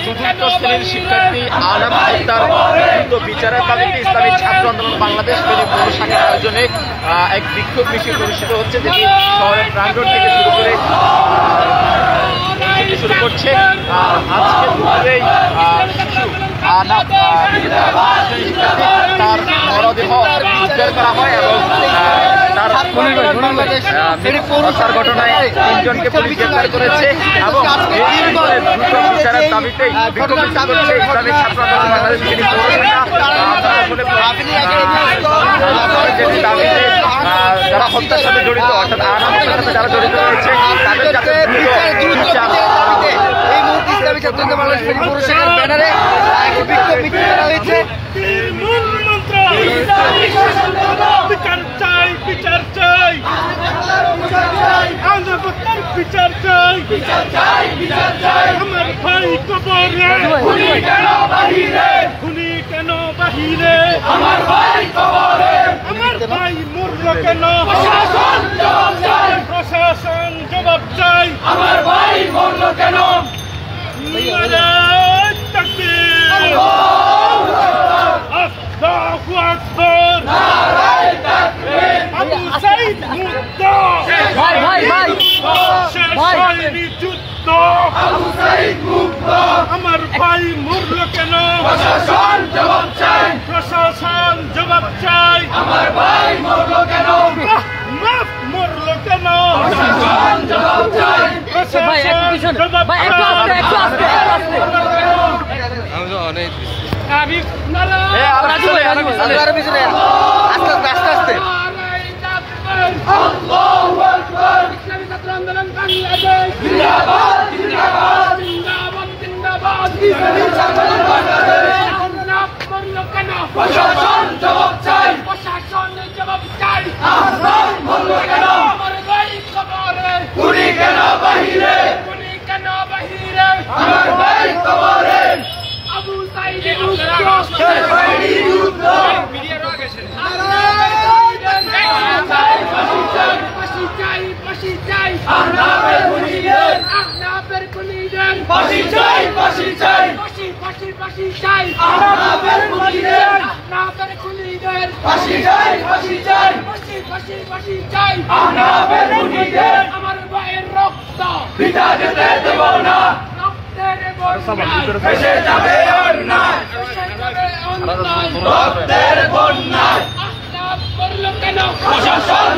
চতুর্থ শ্রেণীর শিক্ষার্থী আনাম হত্যার দ্রুত বিচারের দাবিতে ইসলামী ছাত্র আন্দোলন বাংলাদেশ ফেনী পৌর শাখার আয়োজনে এক বিক্ষোভ মিছিল অনুষ্ঠিত হচ্ছে, যেটি শহরের প্রাঙ্গণ থেকে শুরু করছে। আজকে দুপুরেই তার মরদেহ উদ্ধার করা হয় এবং তার ঘটনায় 3 জনকে পুলিশ গ্রেফতার করেছে এবং দ্রুত বিচারের দাবিতেই বিক্ষোভ মিছিল করছে ইসলামী ছাত্র আন্দোলন বাংলাদেশ ফেনী পৌর শাখা। যারা হত্যার সাথে জড়িত অর্থাৎ আনাম হত্যার সাথে যারা জড়িত রয়েছে তাদের কাছে এই মুহূর্তে ইসলামী ছাত্র আন্দোলন বাংলাদেশ ফেনী পৌর শাখার ব্যানারে বিক্ষোভ মিছিল করা হয়েছে। আমার ভাই কবরে খুনি কেন বাহিরে, আমার ভাই কবরে আমার ভাই মরল কেন, প্রশাসন জবাব চাই, আমার ভাই মরল কেন। আবু সাইদ মুক্ত, যুদ্ধ আবু সাইদ মুক্ত, আমার ভাই মরল কেন, প্রশাসন জবাব চাই, প্রশাসন জবাব চাই, আমার ভাই মরল কেন, মরল কেন, প্রশাসন জবাব চাই, প্রশাসন জবাব চাই। আল্লাহু আকবার। ইসলামী ছাত্র আন্দোলন বাংলাদেশ জিন্দাবাদ জিন্দাবাদ জিন্দাবাদ জিন্দাবাদ। ইসলামী ছাত্র আন্দোলন বাংলাদেশ মরল কেন, প্রশাসন জবাব চাই, প্রশাসন জবাব চাই, আমার মরল কেন, আমার ভাই কবরে খুনি কেন বাহিরে, খুনি কেন বাহিরে, আমার ভাই কবরে আবু সাইদ মুক্ত, যুদ্ধ মিডিয়ার আগে ছিল। আমার ভাইয়ের রক্ত পিতা যেতে দেব না, রক্তের বন্যায়, রক্তের বন্যায়। প্রশাসন